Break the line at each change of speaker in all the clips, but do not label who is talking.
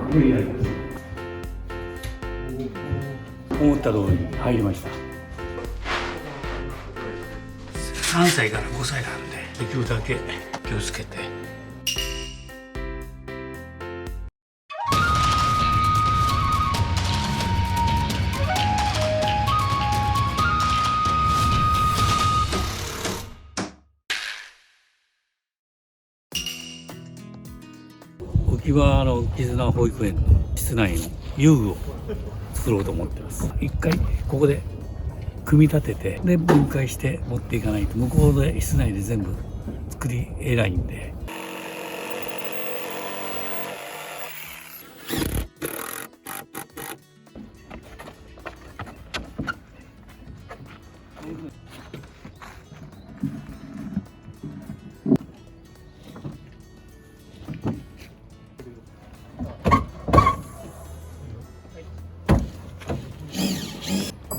これやります。思った通りに入りました。3歳から5歳なんで、できるだけ気をつけて。沖縄の絆保育園の室内の遊具を作ろうと思ってます。一回ここで組み立てて、で分解して持っていかないと、向こうで室内で全部作りえないんで。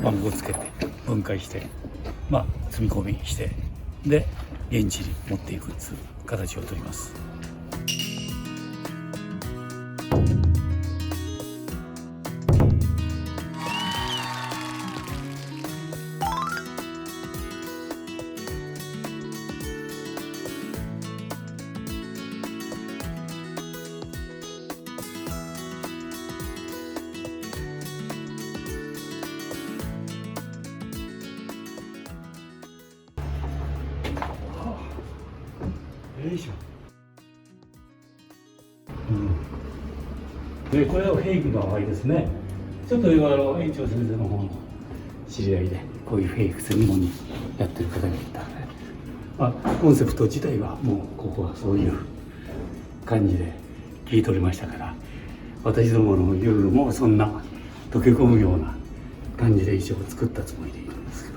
番号つけて分解して、積み込みして、で現地に持っていくっていう形をとります。よいしょ。でこれはフェイクの場合ですね。ちょっと園長先生の方の知り合いでこういうフェイク専門にやってる方がいたので、コンセプト自体はもうここはそういう感じで聞い取りましたから、私どもの遊具もそんな溶け込むような感じで一応作ったつもりでいるんですけど。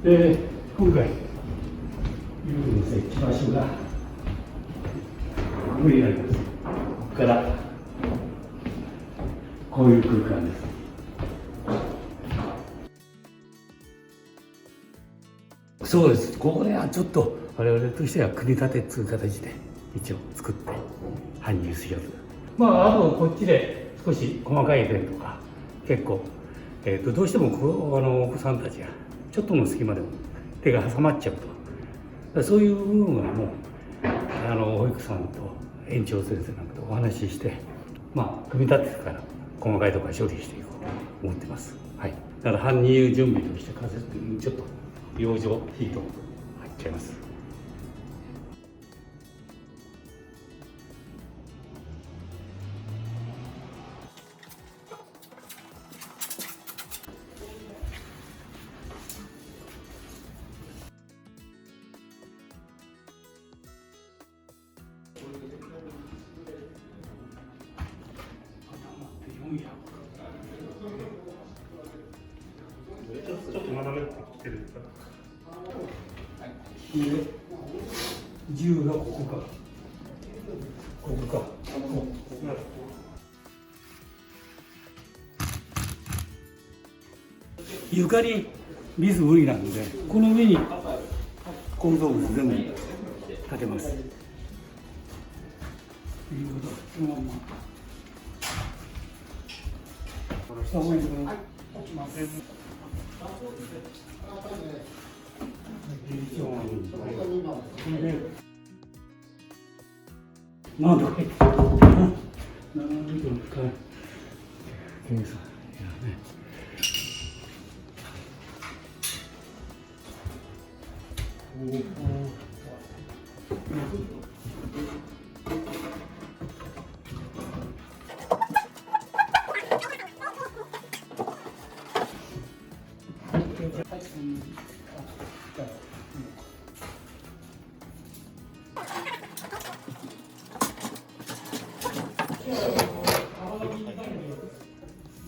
で今回遊具の設置場所がここになります。ここからこういう空間です。そうです。ここではちょっと我々としては組み立てという形で一応作って搬入しようと。あとこっちで少し細かい点とか結構、どうしてもお子さんたちがちょっとの隙間でも手が挟まっちゃうと、そういう部分はもう保育士さんと園長先生なんかとお話しして、組み立ててから細かいところは処理していこうと思ってます。はい。だから搬入準備として仮設的にちょっと養生ヒート入っちゃいます。
ちょっと斜めってきてるから。
で、銃がここか。ここか。床に水無理なんで、この上に構造物全部立てます。いうこと。そのまま。下を向いてください。なんだっけ。計算やね。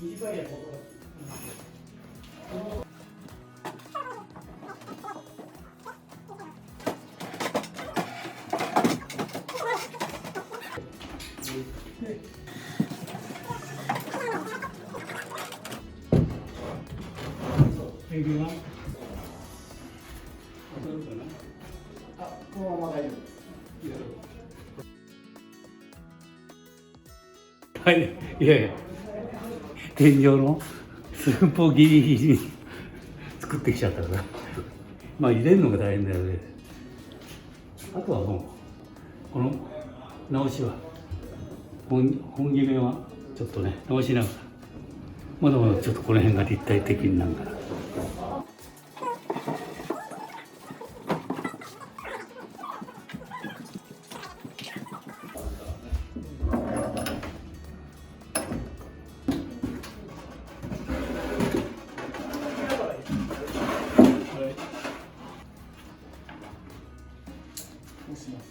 短いやつ。ペンギンは当たるかな。
このまま大丈夫です。
はい、いやいや、天井の寸法ギリギリに作ってきちゃったから、まあ入れるのが大変だよね。あとはもう、この直しは、本決めはちょっとね、直しながら、まだまだちょっとこの辺が立体的になるから。
こうします。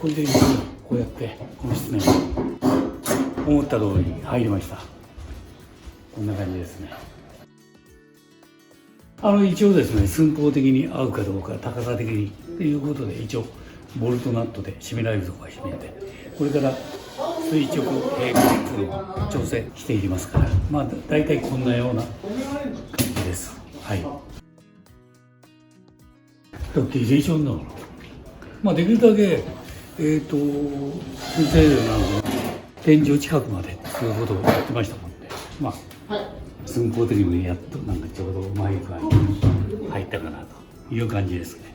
これでこうやってこの室内思った通りに入りました。こんな感じですね。一応ですね、寸法的に合うかどうか、高さ的にということで、一応ボルトナットで締められるところは締めて、これから垂直平行の調整していきますから、まあ大体こんなような感じです。はい。ディレーションだから、まあできるだけ先生なので天井近くまでそういうことをやってましたもんで、まあ寸法的にやっとなんかちょうどうまい具合に入ったかなという感じですね。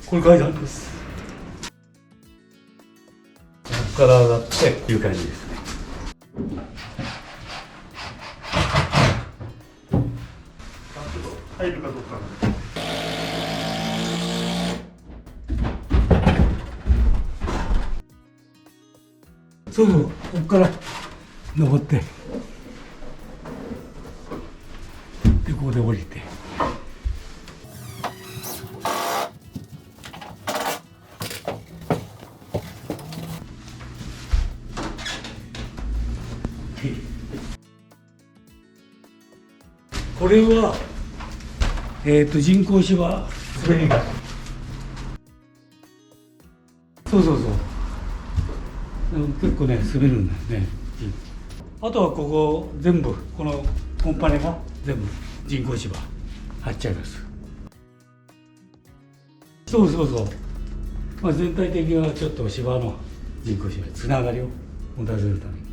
これ階段です。ここから上がってこういう感じですね。
入るかどうか。
そうそう、ここから登ってでここで降りて。これは、人工芝滑り台。そうそうそう。結構ね滑るんだよね。あとはここ全部このコンパネが全部人工芝張っちゃいます。そうそうそう。まあ全体的にはちょっと芝の人工芝つながりを持たせるために。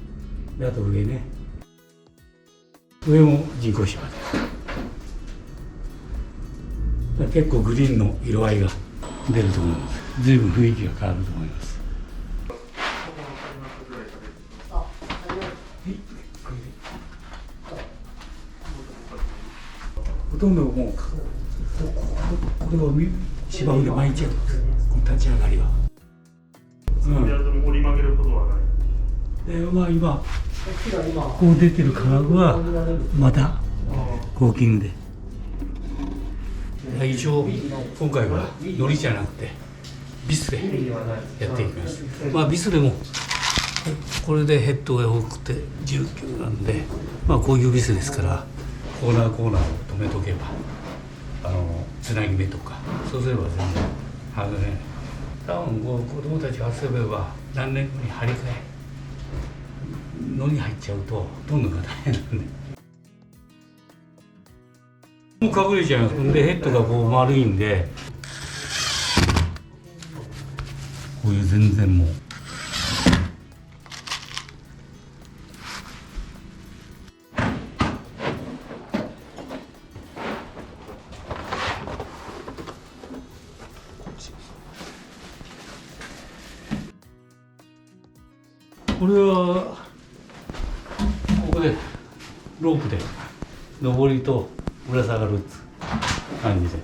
であと上ね。上も人工芝です。結構グリーンの色合いが出ると思います。随分雰囲気が変わると思います。ほとんどもうこれを芝生で巻いちゃうんです。この立ち上がりは。
折り曲げることはない。
でまあ今こう出てる金具はまたコーキングで。一応今回はのりじゃなくてビスでやっていきます。まあビスでもこれでヘッドが多くて19なんで、まあこういうビスですからコーナーを止めとけばつなぎ目とかそうすれば全然外れない。多分子供たちが遊べば何年後に張り替えのに入っちゃうとどんどんが大変なんで。もう隠れちゃいます。でヘッドがこう丸いんでこういう全然もうこれはここでロープで上りとぶら下がる感じで。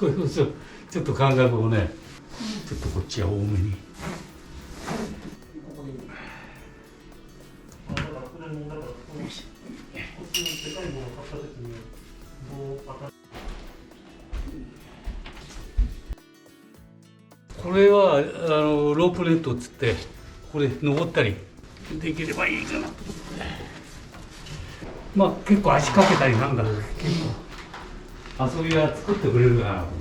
これちょっと感覚をね、ちょっとこっちは多めに。これはロープネットっつってこれ登ったりできればいいかなと思って。まあ結構足かけたりなんだ結構遊びは作ってくれるかなと思って。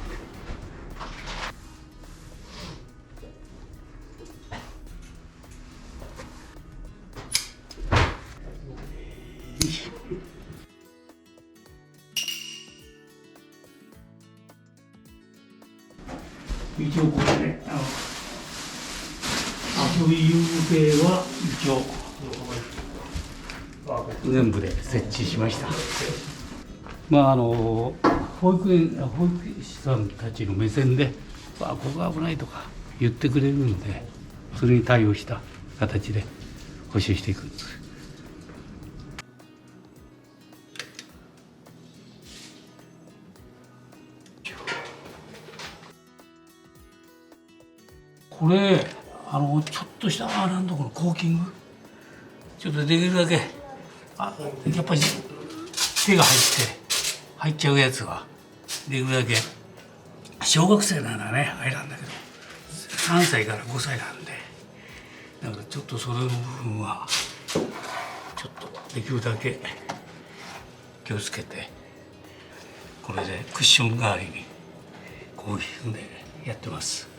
一応これね、遊び遊具系は一応全部で設置しました。まあ保育士さんたちの目線で「ここが危ない」とか言ってくれるので、それに対応した形で補修していくんです。これちょっとしたなんだこのコーキング、ちょっとできるだけやっぱり手が入っちゃうやつはできるだけ、小学生ならね入らんだけど3歳から5歳なんで、だからちょっとそれの部分はちょっとできるだけ気をつけて、これでクッション代わりにこういうふうでやってます。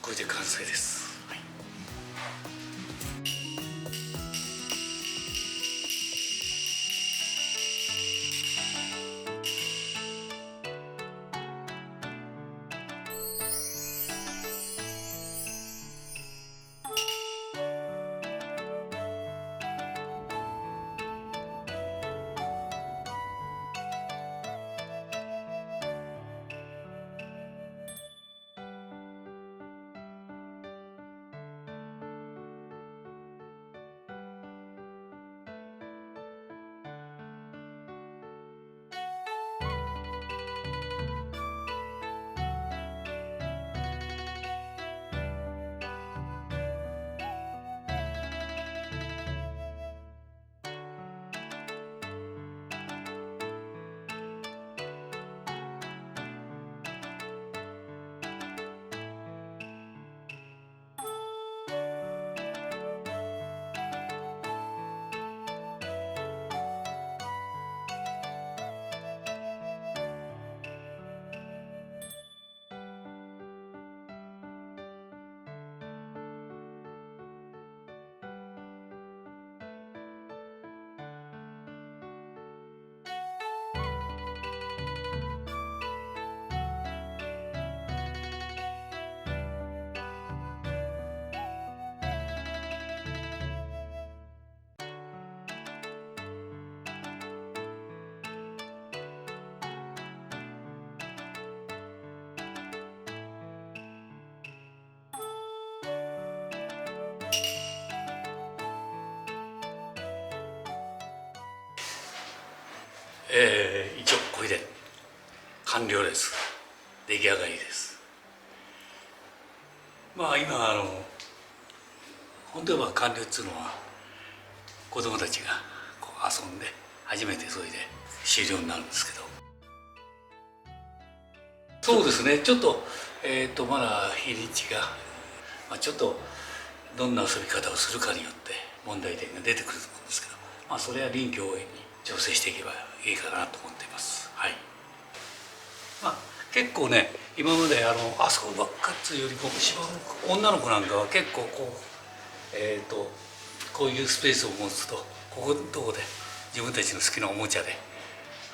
これで完成です。一応これで完了です。出来上がりです。まあ今本当は完了っていうのは子供たちがこう遊んで初めてそれで終了になるんですけど、そうですね、ちょっとまだ日にちが、ちょっとどんな遊び方をするかによって問題点が出てくると思うんですけど、それは臨機応変に調整していけばいいかなと思っています。はい。結構ね、今まで遊ぶばっかっていうよりも女の子なんかは結構こういうスペースを持つとここのとこで自分たちの好きなおもちゃで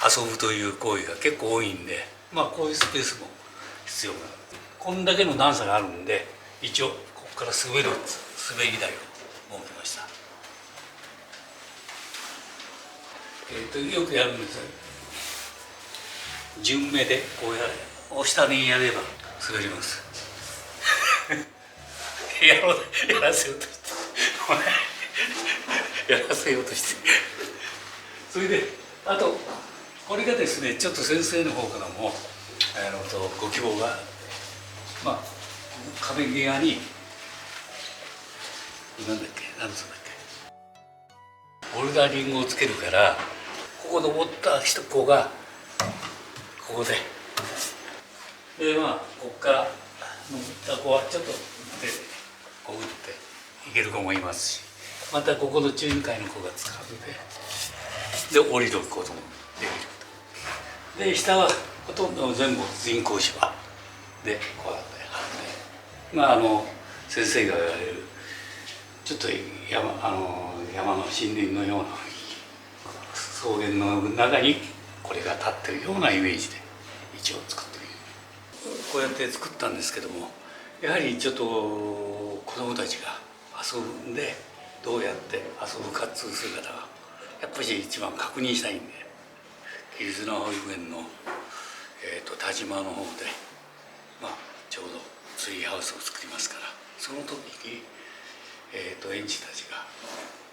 遊ぶという行為が結構多いんで、こういうスペースも必要なこんだけの段差があるんで、一応ここから滑り台を設けました。よくやるんですよ。順目でこう下にやれば滑ります。やらせようとしてやらせようとしてそれであとこれがですね、ちょっと先生の方からもご希望が壁際に何つうんだっけボルダリングをつけるから、ここ登った子がここでここから登った子はちょっとこう打っていける子もいますし、またここの中2階の子が使うで降りることもできると。で下はほとんど全部人工芝でこうやって先生が言われるちょっと山の森林のような草原の中にこれが立ってるようなイメージで一応作ってみる。こうやって作ったんですけども、やはりちょっと子どもたちが遊んでどうやって遊ぶかっていう姿がやっぱり一番確認したいんで、キリズナ保育園の、田島の方で、ちょうどツリーハウスを作りますから、その時に、園児たちが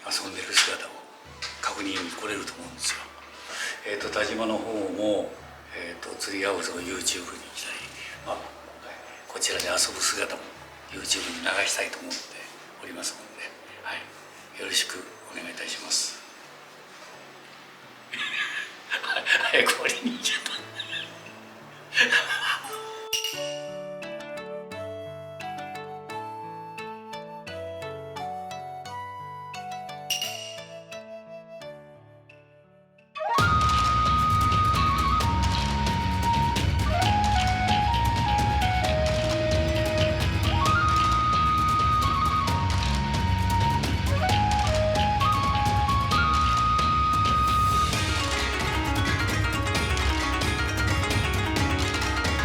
遊んでる姿を確認に来れると思うんですよ。田島の方も、ツリーハウスを YouTube にしたり、こちらで遊ぶ姿も YouTube に流したいと思っておりますので、よろしくお願いいたします。早く終わりにしちゃった。